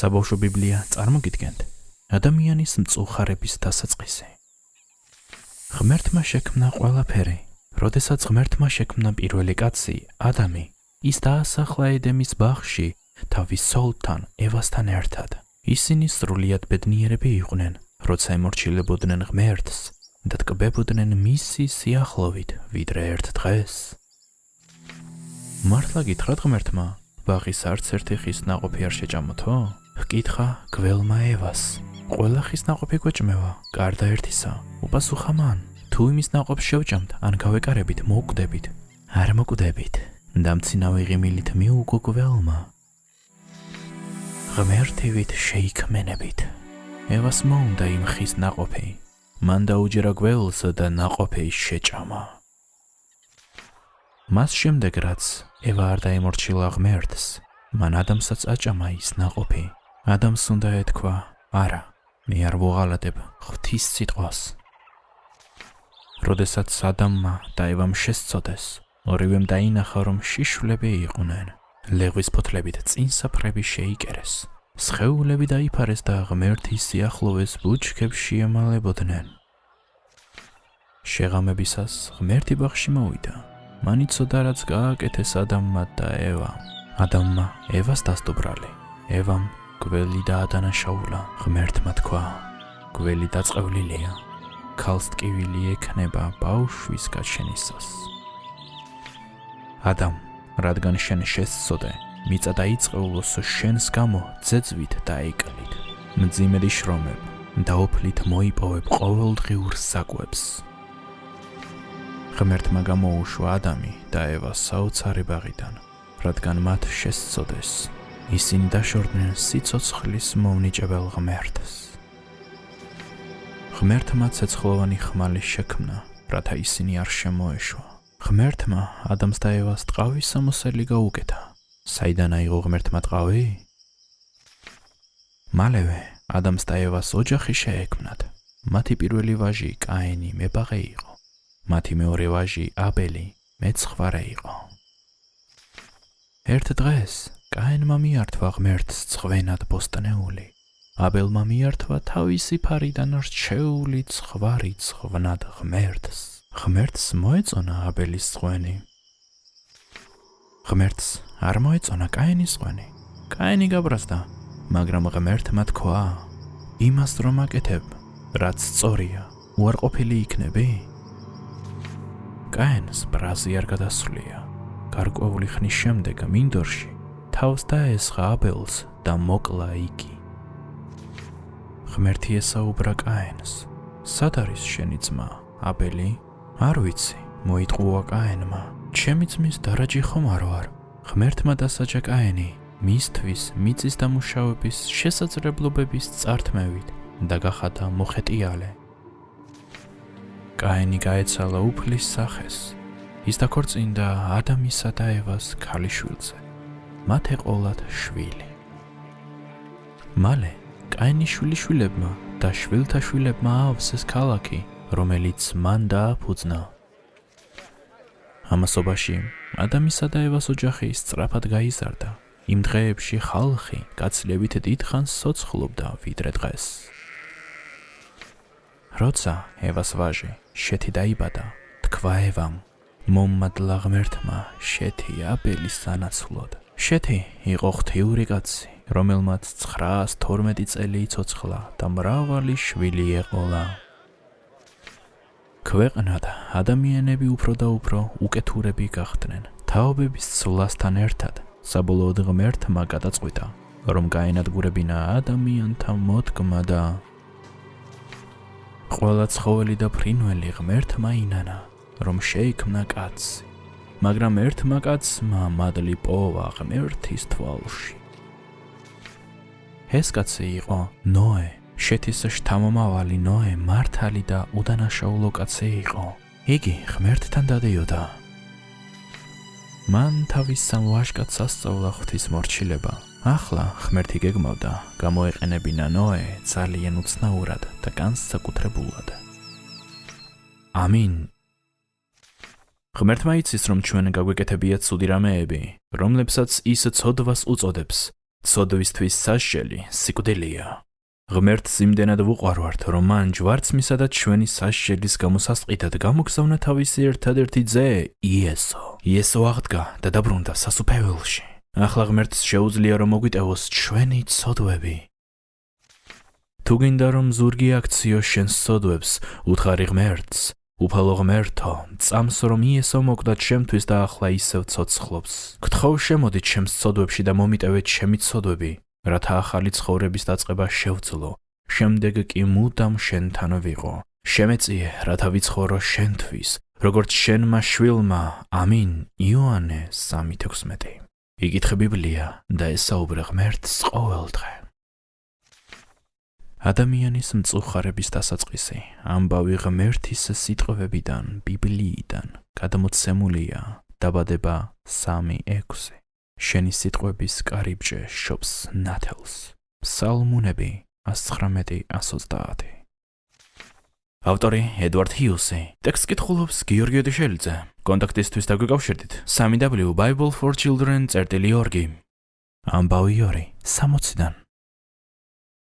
საბავშვო ბიბლია წარმოგიდგენთ ადამიანის მწუხარების დასაწყისი. ღმერთმა შექმნა ყველაფერი. როდესაც ღმერთმა შექმნა პირველი კაცი, ადამი, ის დაასახლა ედემის ბაღში თავის სოლთან, ევასთან ერთად. ისინი სრულიად ბედნიერები იყვნენ, როცა ემორჩილებოდნენ ღმერთს და ტკბებოდნენ მისი სიახლოვით, ვიდრე ერთ დღეს. მართლა გითხრათ ღმერთმა, ბაღის არც ერთი ხის ნაყოფი არ შეჭამოთო? ჰკითხა გველმა ევას. ყველა ხის ნაყოფი გვეჭმევა, გარდა ერთისა. უპასუხა მან, თუ იმის ნაყოფს შევჭამთ, ან გავეკარებით, მოვკვდებით. არ მოკვდებით. დამცინავი ღიმილით მიუგო გველმა. ღმერთივით შეიქმენებით. ევას მოუნდა იმ ხის ნაყოფი. მან დაუჯერა გველს და ნაყოფი შეჭამა. მას შემდეგ, რაც ევა არ დაემორჩილა ღმერთს, მან ადამიანსაც აჭამა ის ნაყოფი. ადამიანს უნდა ეთქვა, არა, მე არ ვუღალატებ ღვთის სიტყვას. როდესაც ადამმა და ევამ შესწოდეს, ორივემ დაინახა, რომ შიშვლები იყვნენ. ლეღვის ფოთლებით წინსაფრები შეიკერეს. სხეულები დაიფარეს და ღმერთის სიახლოვეს ბუჩქებში ემალებოდნენ. შეღამებისას ღმერთი ბაღში მოვიდა. მან იცოდა, რაც გააკეთეს ადამმა და ევამ. ადამმა ევას დასდუბრალი, ევამ გველი დაადანაშაულა. ღმერთმა თქვა, გველი დაწყევლილია, ქალს ტკივილი ექნება ბავშვის გაჩენისას. ადამ, რადგან შენ შესწოდე, მიწა დაიწყეულოს შენს გამო ძეძვით და ეკლით. მძიმედ შრომებ, დაოფლით მოიპოვებ ყოველდღიურ საკვებს. ღმერთმა გამოუშვა ადამი და ევას საოცარი ბაღიდან, რადგან მათ შესწოდეს. ისინი დაშორდნენ სიცოცხლის მომნიჭებელ ღმერთს. ღმერთმა ცეცხლოვანი ხმალი შექმნა, რათა ისინი არ შემოეშვა. ღმერთმა ადამს და ევას ტყავის სამოსელი გაუკეთა. საიდან აიღო ღმერთმა ტყავი? მალევე ადამს და ევას ოჯახი შეექმნათ. მათი პირველი ვაჟი კაენი მებაღე იყო. მათი მეორე ვაჟი აბელი მეცხვარე იყო. ერთ დღეს კაენმა მიართვა ღმერთს ცხვენად ბოსტნეული. აბელმა მიართვა თავისი ფარიდან რჩეული ცხვარი ცხვნად ღმერთს. ღმერთს მოეწონა აბელის ცხვენი. ღმერთს არ მოეწონა კაენის ცხვენი. კაენი გაბრაზდა, მაგრამ ღმერთმა თქვა, იმას რომ აკეთებ, რაც სწორია, უარყოფილი იქნები? კაენს ბრაზი არ გადასვლია. გარკვეული ხნის შემდეგ მინდორში თავს დაესხა აბელს და მოკლა იგი. ღმერთი ესაუბრა კაენს, სად არის შენი ძმა, აბელი? არ ვიცი, მოიტყუა კაენმა, ჩემი ძმის დარაჯი ხომ არ ვარ. ღმერთმა დასაჯა კაენი მისთვის მიწის დამუშავების შესაძლებლობების წართმევით და გახადა მოხეტიალე. კაენი გაეცალა უფლის სახეს. ის დაქორწინდა ადამისა და ევას ქალიშვილზე. მათ ეყოლათ შვილი. მალე კაენის შვილიშვილებმა და შვილთა შვილებმა აავსეს ქალაქი, რომელიც მან დააფუძნა. ამასობაში ადამისა და ევას ოჯახი სწრაფად გაიზარდა. იმ დღეებში ხალხი გაცილებით დიდხანს სოცხლობდა ვიდრე დღეს. როცა ევას ვაჟი შეთი დაიბადა, თქვა ევამ, მომმადლა ღმერთმა შეთი აბელის სანაცვლოდ. შეთი იყო ღვთიური კაცი, რომელმაც 912 წელი იცოცხლა და მრავალი შვილი ეყოლა. ქვეყნად ადამიანები უფრო და უფრო უკეთურები გახდნენ. თაობების ცვლასთან ერთად საბოლოოდ ღმერთმა გადაწყვიტა, რომ გაენადგურებინა ადამიანთა მოდგმა და ყველა ცხოველი და ფრინველი ღმერთმა ინანა, რომ შეიქმნა კაცი. მაგრამ ერთმა კაცმა მადლი პოვა ღმერთის თვალში. ეს კაცი იყო ნოე. შეთის შთამომავალი ნოე მართალი და უდანაშაულო კაცი იყო. იგი ღმერთთან დადიოდა. მან თავის სამ ვაჟკაცს ასწავლა ღვთის მორჩილება. ახლა ღმერთი გეგმავდა გამოეყენებინა ნოე ძალიან უცნაურად და განსაკუთრებულად. ამინ. ღმერთმა იცის, რომ ჩვენ გაგვეკეთებიათ ცუდი რამეები, რომლებსაც ის ცოდვას უწოდებს, ცოდვისთვის სასჯელი სიკვდილია. ღმერთს იმდენად ვუყვარვართ, რომ მან ჯვარცმისა და ჩვენი სასჯელის გამოსასყიდად გამოგზავნა თავისი ერთადერთი ძე იესო. იესო აღდგა და დაბრუნდა სასუფეველში. ახლა ღმერთს შეუძლია რომ მოგვიტევოს ჩვენი ცოდვები. თუ გინდა რომ ზურგი აქციოს შენს ცოდვებს, უთხარი ღმერთს, უფალო ღმერთო, წამს რომ იესო მოკვდათ შემთვის და ახლა ისევ ცოცხლობს. გთხოვ შემოდით ჩემს ცოდვებში და მომიტევეთ ჩემი ცოდვები, რათა ახალი ცხოვრების დაწყება შევძლო, შემდეგ კი მუდამ შენთან ვიყო. შემეწიე, რათა ვიცხოვრო შენთვის, როგორც შენმა შვილმა. ამინ. იოანე 3:16. იკითხე ბიბლია და ესაუბრე ღმერთს ყოველ დღე. ადამიანის მწუხარების დასაწყისი ამბავი ღმერთის სიტყვებიდან, ბიბლიიდან გადმოცემულია. დაბადება 3:6. შენი სიტყვების კარიბჭე შობს ნათელს. ფსალმუნები 119:120. ავტორი ედვარდ ჰიუსი. ტექსტს კითხულობს გიორგი ოდიშელიძე. კონტაქტისთვის დაგვიკავშირდით 3w.bible4children.org. ამბავი 2 60-დან.